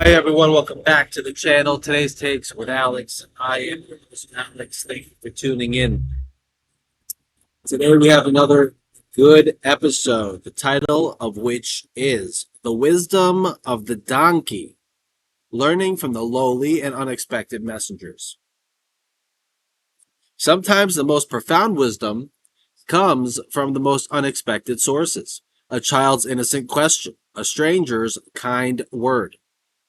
Hi everyone, welcome back to the channel. Today's takes with Alex. I am your host, Alex. Thank you for tuning in. Today we have another good episode, the title of which is The Wisdom of the Donkey, Learning from the Lowly and Unexpected Messengers. Sometimes the most profound wisdom comes from the most unexpected sources. A child's innocent question, a stranger's kind word.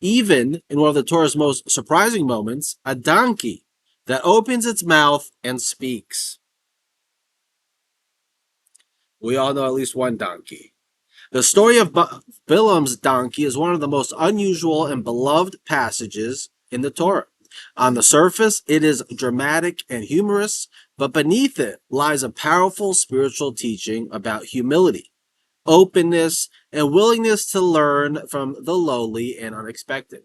Even in one of the Torah's most surprising moments, a donkey that opens its mouth and speaks. We all know at least one donkey. The story of Bilam's donkey is one of the most unusual and beloved passages in the Torah. On the surface, it is dramatic and humorous, but beneath it lies a powerful spiritual teaching about humility, openness, and willingness to learn from the lowly and unexpected.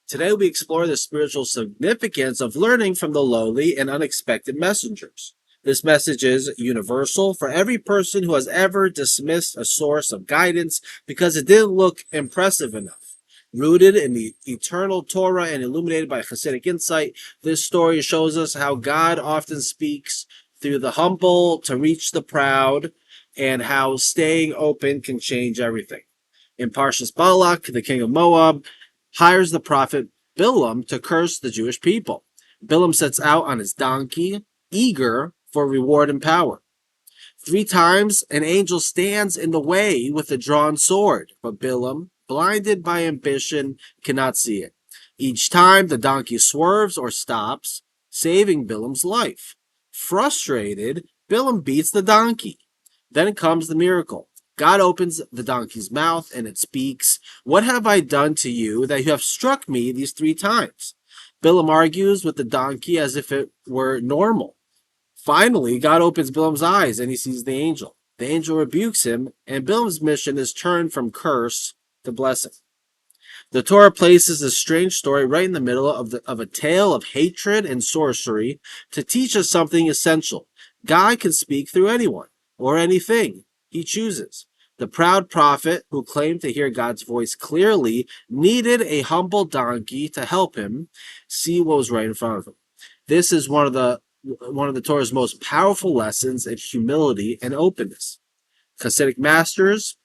Today we explore the spiritual significance of learning from the lowly and unexpected messengers. This message is universal for every person who has ever dismissed a source of guidance because it didn't look impressive enough. Rooted in the eternal Torah and illuminated by Hasidic insight, this story shows us how God often speaks through the humble to reach the proud, and how staying open can change everything. In Parshas Balak, the king of Moab hires the prophet Bilam to curse the Jewish people. Bilam sets out on his donkey, eager for reward and power. 3 times an angel stands in the way with a drawn sword, but Bilam, blinded by ambition, cannot see it. Each time the donkey swerves or stops, saving Bilam's life. Frustrated, Bilam beats the donkey. Then comes the miracle. God opens the donkey's mouth and it speaks, "What have I done to you that you have struck me these 3 times?" Bilam argues with the donkey as if it were normal. Finally, God opens Bilam's eyes and he sees the angel. The angel rebukes him, and Bilam's mission is turned from curse to blessing. The Torah places this strange story right in the middle of a tale of hatred and sorcery to teach us something essential. God can speak through anyone or anything he chooses. The proud prophet who claimed to hear God's voice clearly needed a humble donkey to help him see what was right in front of him. This is one of the Torah's most powerful lessons in humility and openness. Hasidic masters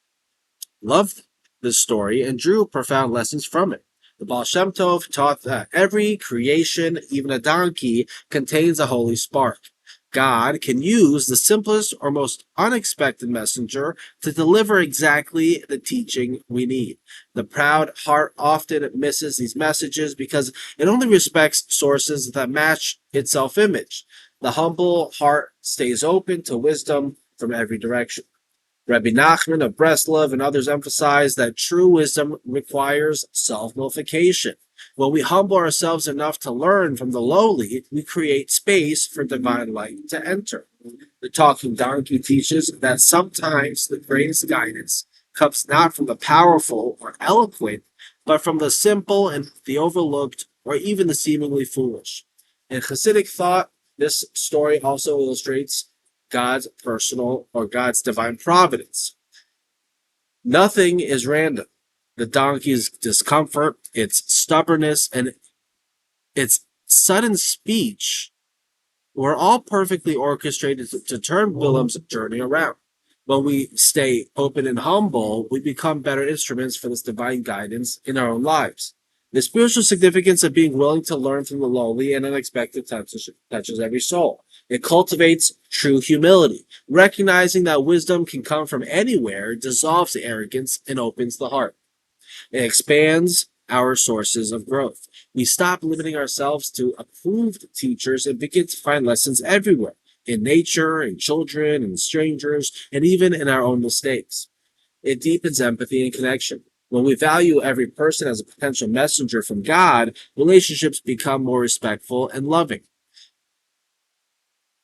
loved this story and drew profound lessons from it. The Baal Shem Tov taught that every creation, even a donkey, contains a holy spark. God can use the simplest or most unexpected messenger to deliver exactly the teaching we need. The proud heart often misses these messages because it only respects sources that match its self-image. The humble heart stays open to wisdom from every direction. Rabbi Nachman of Breslov and others emphasize that true wisdom requires self-nullification. When we humble ourselves enough to learn from the lowly, we create space for divine light to enter. The talking donkey teaches that sometimes the greatest guidance comes not from the powerful or eloquent, but from the simple and the overlooked or even the seemingly foolish. In Hasidic thought, this story also illustrates God's personal or God's divine providence. Nothing is random. The donkey's discomfort, its stubbornness, and its sudden speech were all perfectly orchestrated to turn Bilam's journey around. When we stay open and humble, we become better instruments for this divine guidance in our own lives. The spiritual significance of being willing to learn from the lowly and unexpected touches every soul. It cultivates true humility. Recognizing that wisdom can come from anywhere dissolves the arrogance and opens the heart. It expands our sources of growth. We stop limiting ourselves to approved teachers and begin to find lessons everywhere, in nature, in children, in strangers, and even in our own mistakes. It deepens empathy and connection. When we value every person as a potential messenger from God, relationships become more respectful and loving.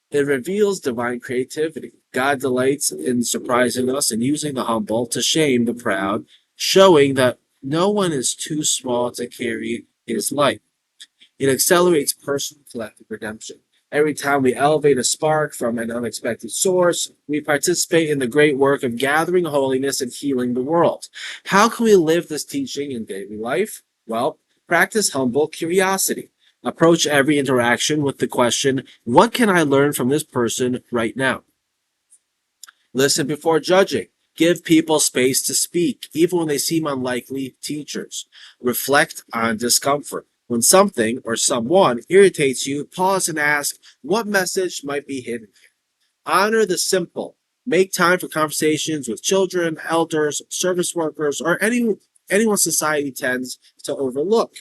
It reveals divine creativity. God delights in surprising us and using the humble to shame the proud, showing that no one is too small to carry his light. It accelerates personal collective redemption. Every time we elevate a spark from an unexpected source, we participate in the great work of gathering holiness and healing the world. How can we live this teaching in daily life? Well, practice humble curiosity. Approach every interaction with the question, what can I learn from this person right now? Listen before judging. Give people space to speak, even when they seem unlikely teachers. Reflect on discomfort. When something or someone irritates you, pause and ask, what message might be hidden? Honor the simple. Make time for conversations with children, elders, service workers, or anyone society tends to overlook.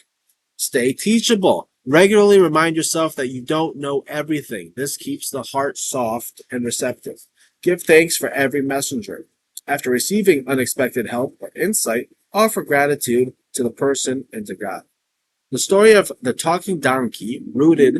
Stay teachable. Regularly remind yourself that you don't know everything. This keeps the heart soft and receptive. Give thanks for every messenger. After receiving unexpected help or insight, offer gratitude to the person and to God. The story of the talking donkey, rooted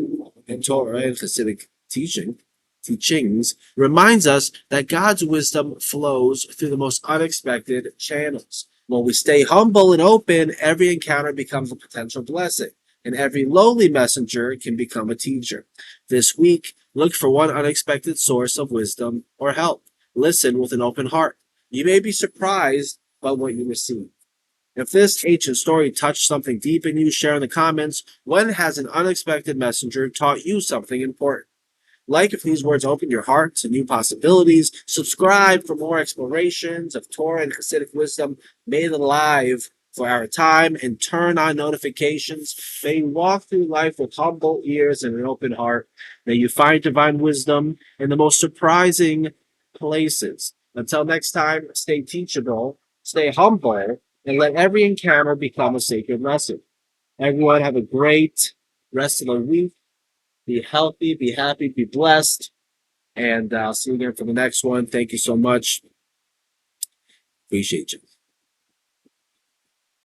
in Torah and Hasidic teachings, reminds us that God's wisdom flows through the most unexpected channels. When we stay humble and open, every encounter becomes a potential blessing, and every lowly messenger can become a teacher. This week, look for one unexpected source of wisdom or help. Listen with an open heart. You may be surprised by what you receive. If this ancient story touched something deep in you, share in the comments. When has an unexpected messenger taught you something important? Like if these words open your heart to new possibilities. Subscribe for more explorations of Torah and Hasidic wisdom made alive for our time, and turn on notifications. May you walk through life with humble ears and an open heart. May you find divine wisdom in the most surprising places. Until next time, stay teachable, stay humble, and let every encounter become a sacred lesson. Everyone have a great rest of the week. Be healthy, be happy, be blessed. And I'll see you again for the next one. Thank you so much. Appreciate you.